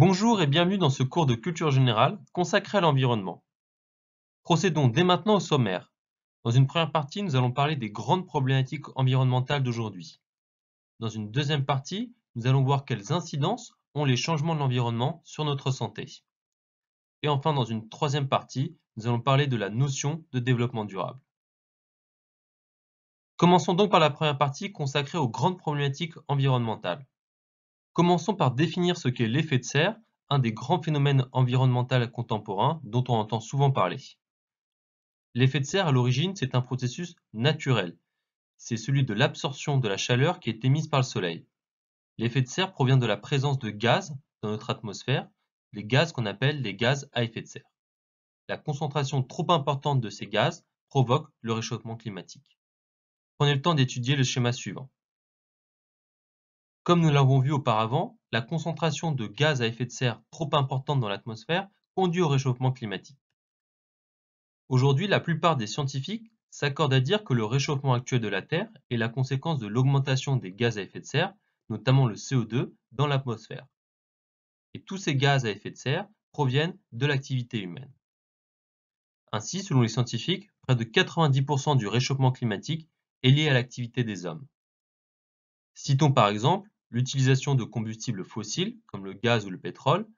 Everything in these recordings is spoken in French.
Bonjour et bienvenue dans ce cours de culture générale consacré à l'environnement. Procédons dès maintenant au sommaire. Dans une première partie, nous allons parler des grandes problématiques environnementales d'aujourd'hui. Dans une deuxième partie, nous allons voir quelles incidences ont les changements de l'environnement sur notre santé. Et enfin, dans une troisième partie, nous allons parler de la notion de développement durable. Commençons donc par la première partie consacrée aux grandes problématiques environnementales. Commençons par définir ce qu'est l'effet de serre, un des grands phénomènes environnementaux contemporains dont on entend souvent parler. L'effet de serre, à l'origine, c'est un processus naturel. C'est celui de l'absorption de la chaleur qui est émise par le Soleil. L'effet de serre provient de la présence de gaz dans notre atmosphère, les gaz qu'on appelle les gaz à effet de serre. La concentration trop importante de ces gaz provoque le réchauffement climatique. Prenez le temps d'étudier le schéma suivant. Comme nous l'avons vu auparavant, la concentration de gaz à effet de serre trop importante dans l'atmosphère conduit au réchauffement climatique. Aujourd'hui, la plupart des scientifiques s'accordent à dire que le réchauffement actuel de la Terre est la conséquence de l'augmentation des gaz à effet de serre, notamment le CO2, dans l'atmosphère. Et tous ces gaz à effet de serre proviennent de l'activité humaine. Ainsi, selon les scientifiques, près de 90% du réchauffement climatique est lié à l'activité des hommes. Citons par exemple l'utilisation de combustibles fossiles comme le gaz ou le pétrole,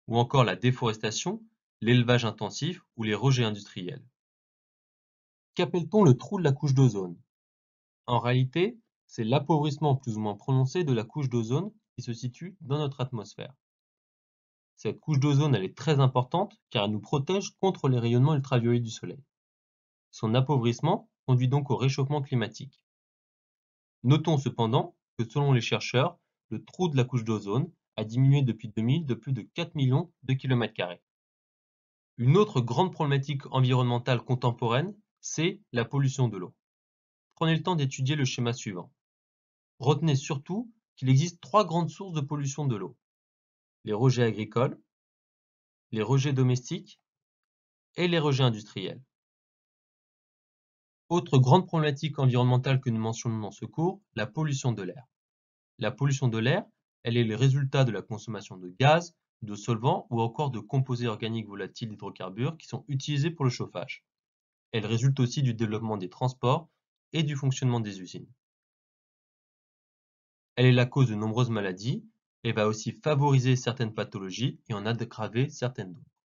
ou encore la déforestation, l'élevage intensif ou les rejets industriels. Qu'appelle-t-on le trou de la couche d'ozone? En réalité, c'est l'appauvrissement plus ou moins prononcé de la couche d'ozone qui se situe dans notre atmosphère. Cette couche d'ozone, elle est très importante car elle nous protège contre les rayonnements ultraviolets du soleil. Son appauvrissement conduit donc au réchauffement climatique. Notons cependant que selon les chercheurs, le trou de la couche d'ozone a diminué depuis 2000 de plus de 4 millions de km². Une autre grande problématique environnementale contemporaine, c'est la pollution de l'eau. Prenez le temps d'étudier le schéma suivant. Retenez surtout qu'il existe trois grandes sources de pollution de l'eau: les rejets agricoles, les rejets domestiques et les rejets industriels. Autre grande problématique environnementale que nous mentionnons dans ce cours, la pollution de l'air. La pollution de l'air, elle est le résultat de la consommation de gaz, de solvants ou encore de composés organiques volatiles d'hydrocarbures qui sont utilisés pour le chauffage. Elle résulte aussi du développement des transports et du fonctionnement des usines. Elle est la cause de nombreuses maladies et va aussi favoriser certaines pathologies et en aggraver certaines d'autres.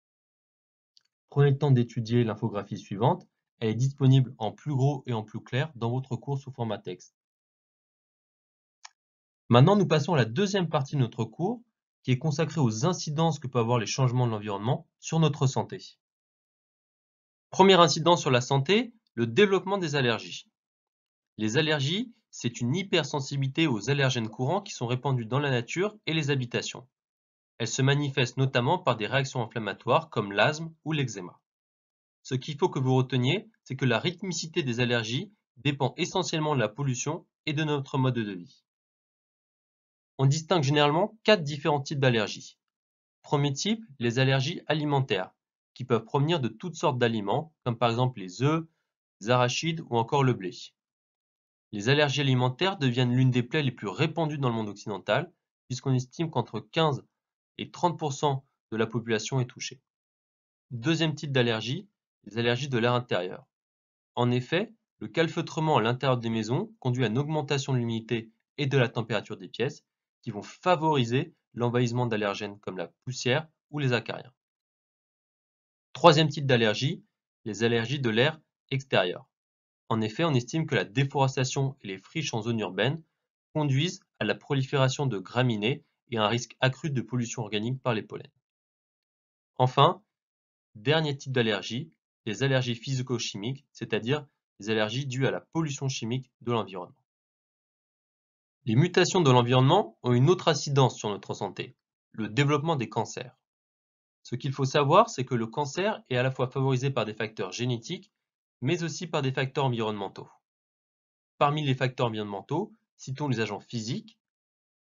Prenez le temps d'étudier l'infographie suivante, elle est disponible en plus gros et en plus clair dans votre cours sous format texte. Maintenant, nous passons à la deuxième partie de notre cours, qui est consacrée aux incidences que peuvent avoir les changements de l'environnement sur notre santé. Première incidence sur la santé, le développement des allergies. Les allergies, c'est une hypersensibilité aux allergènes courants qui sont répandus dans la nature et les habitations. Elles se manifestent notamment par des réactions inflammatoires comme l'asthme ou l'eczéma. Ce qu'il faut que vous reteniez, c'est que la rythmicité des allergies dépend essentiellement de la pollution et de notre mode de vie. On distingue généralement 4 différents types d'allergies. Premier type, les allergies alimentaires, qui peuvent provenir de toutes sortes d'aliments, comme par exemple les œufs, les arachides ou encore le blé. Les allergies alimentaires deviennent l'une des plaies les plus répandues dans le monde occidental, puisqu'on estime qu'entre 15 et 30% de la population est touchée. Deuxième type d'allergie, les allergies de l'air intérieur. En effet, le calfeutrement à l'intérieur des maisons conduit à une augmentation de l'humidité et de la température des pièces, qui vont favoriser l'envahissement d'allergènes comme la poussière ou les acariens. Troisième type d'allergie, les allergies de l'air extérieur. En effet, on estime que la déforestation et les friches en zone urbaine conduisent à la prolifération de graminées et à un risque accru de pollution organique par les pollens. Enfin, dernier type d'allergie, les allergies physico-chimiques, c'est-à-dire les allergies dues à la pollution chimique de l'environnement. Les mutations de l'environnement ont une autre incidence sur notre santé, le développement des cancers. Ce qu'il faut savoir, c'est que le cancer est à la fois favorisé par des facteurs génétiques, mais aussi par des facteurs environnementaux. Parmi les facteurs environnementaux, citons les agents physiques,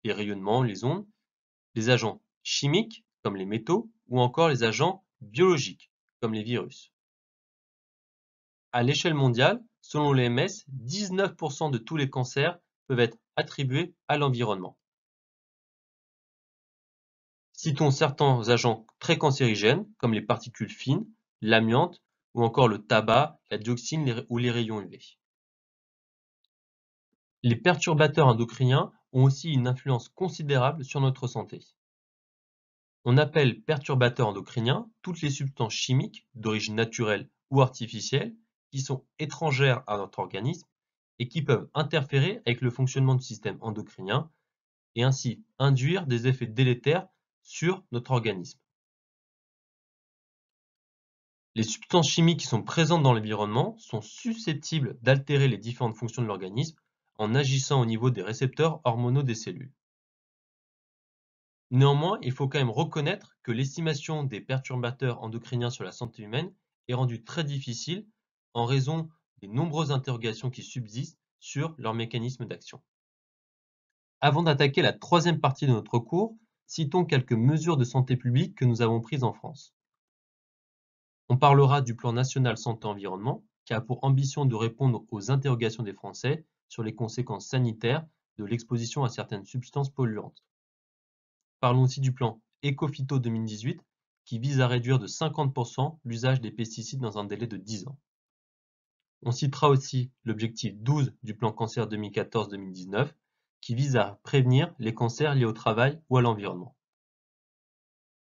les rayonnements, les ondes, les agents chimiques, comme les métaux, ou encore les agents biologiques, comme les virus. À l'échelle mondiale, selon l'OMS, 19% de tous les cancers peuvent être attribués à l'environnement. Citons certains agents très cancérigènes, comme les particules fines, l'amiante, ou encore le tabac, la dioxine ou les rayons UV. Les perturbateurs endocriniens ont aussi une influence considérable sur notre santé. On appelle perturbateurs endocriniens toutes les substances chimiques, d'origine naturelle ou artificielle, qui sont étrangères à notre organisme et qui peuvent interférer avec le fonctionnement du système endocrinien et ainsi induire des effets délétères sur notre organisme. Les substances chimiques qui sont présentes dans l'environnement sont susceptibles d'altérer les différentes fonctions de l'organisme en agissant au niveau des récepteurs hormonaux des cellules. Néanmoins, il faut quand même reconnaître que l'estimation des perturbateurs endocriniens sur la santé humaine est rendue très difficile en raison des nombreuses interrogations qui subsistent sur leur mécanisme d'action. Avant d'attaquer la troisième partie de notre cours, citons quelques mesures de santé publique que nous avons prises en France. On parlera du plan national santé-environnement qui a pour ambition de répondre aux interrogations des Français sur les conséquences sanitaires de l'exposition à certaines substances polluantes. Parlons aussi du plan Écophyto 2018 qui vise à réduire de 50% l'usage des pesticides dans un délai de 10 ans. On citera aussi l'objectif 12 du plan cancer 2014-2019 qui vise à prévenir les cancers liés au travail ou à l'environnement.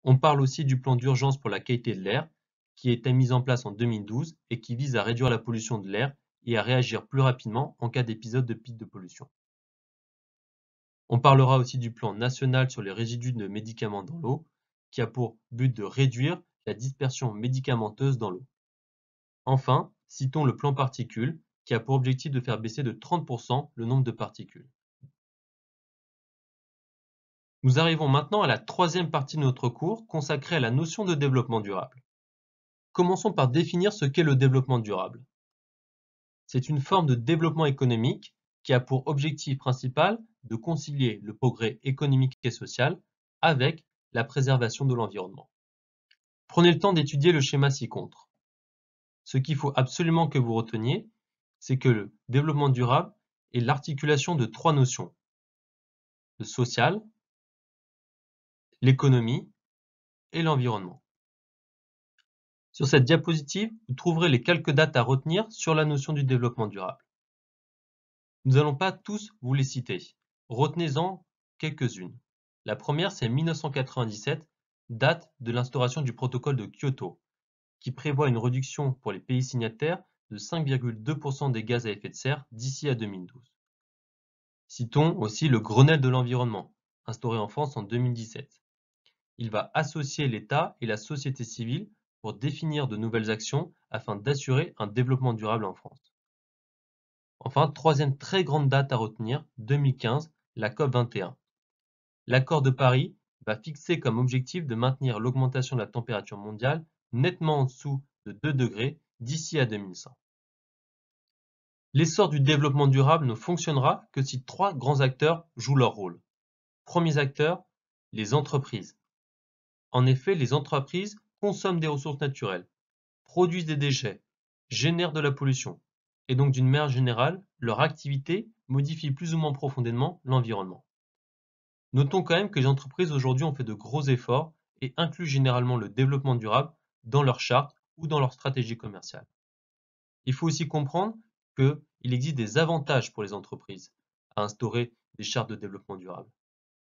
On parle aussi du plan d'urgence pour la qualité de l'air qui a été mis en place en 2012 et qui vise à réduire la pollution de l'air et à réagir plus rapidement en cas d'épisode de pic de pollution. On parlera aussi du plan national sur les résidus de médicaments dans l'eau qui a pour but de réduire la dispersion médicamenteuse dans l'eau. Enfin, citons le plan particules qui a pour objectif de faire baisser de 30% le nombre de particules. Nous arrivons maintenant à la troisième partie de notre cours consacrée à la notion de développement durable. Commençons par définir ce qu'est le développement durable. C'est une forme de développement économique qui a pour objectif principal de concilier le progrès économique et social avec la préservation de l'environnement. Prenez le temps d'étudier le schéma ci-contre. Ce qu'il faut absolument que vous reteniez, c'est que le développement durable est l'articulation de trois notions: le social, l'économie et l'environnement. Sur cette diapositive, vous trouverez les quelques dates à retenir sur la notion du développement durable. Nous n'allons pas tous vous les citer. Retenez-en quelques-unes. La première, c'est 1997, date de l'instauration du protocole de Kyoto, qui prévoit une réduction pour les pays signataires de 5,2% des gaz à effet de serre d'ici à 2012. Citons aussi le Grenelle de l'environnement, instauré en France en 2017. Il va associer l'État et la société civile pour définir de nouvelles actions afin d'assurer un développement durable en France. Enfin, troisième très grande date à retenir, 2015, la COP 21. L'accord de Paris va fixer comme objectif de maintenir l'augmentation de la température mondiale nettement en dessous de 2 degrés d'ici à 2100. L'essor du développement durable ne fonctionnera que si trois grands acteurs jouent leur rôle. Premiers acteurs, les entreprises. En effet, les entreprises consomment des ressources naturelles, produisent des déchets, génèrent de la pollution, et donc d'une manière générale, leur activité modifie plus ou moins profondément l'environnement. Notons quand même que les entreprises aujourd'hui ont fait de gros efforts et incluent généralement le développement durable dans leur charte ou dans leur stratégie commerciale. Il faut aussi comprendre qu'il existe des avantages pour les entreprises à instaurer des chartes de développement durable.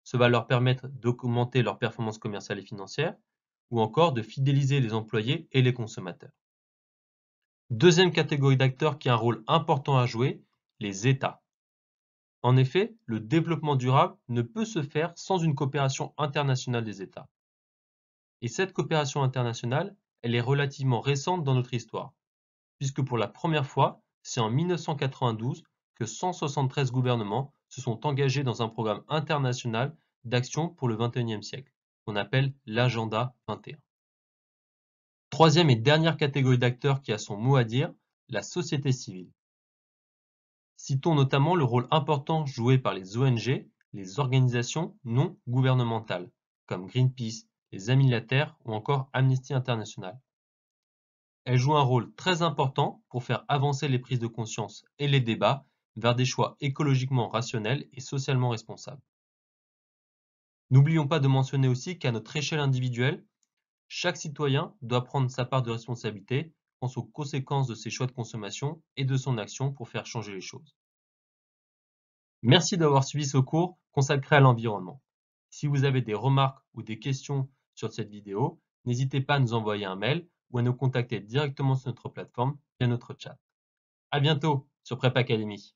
Ça va leur permettre d'augmenter leur performance commerciale et financière ou encore de fidéliser les employés et les consommateurs. Deuxième catégorie d'acteurs qui a un rôle important à jouer, les États. En effet, le développement durable ne peut se faire sans une coopération internationale des États. Et cette coopération internationale, elle est relativement récente dans notre histoire, puisque pour la première fois, c'est en 1992 que 173 gouvernements se sont engagés dans un programme international d'action pour le XXIe siècle, qu'on appelle l'Agenda 21. Troisième et dernière catégorie d'acteurs qui a son mot à dire, la société civile. Citons notamment le rôle important joué par les ONG, les organisations non gouvernementales, comme Greenpeace, les Amis de la Terre ou encore Amnesty International. Elles jouent un rôle très important pour faire avancer les prises de conscience et les débats vers des choix écologiquement rationnels et socialement responsables. N'oublions pas de mentionner aussi qu'à notre échelle individuelle, chaque citoyen doit prendre sa part de responsabilité quant aux conséquences de ses choix de consommation et de son action pour faire changer les choses. Merci d'avoir suivi ce cours consacré à l'environnement. Si vous avez des remarques ou des questions sur cette vidéo, n'hésitez pas à nous envoyer un mail ou à nous contacter directement sur notre plateforme via notre chat. À bientôt sur Prep Academy.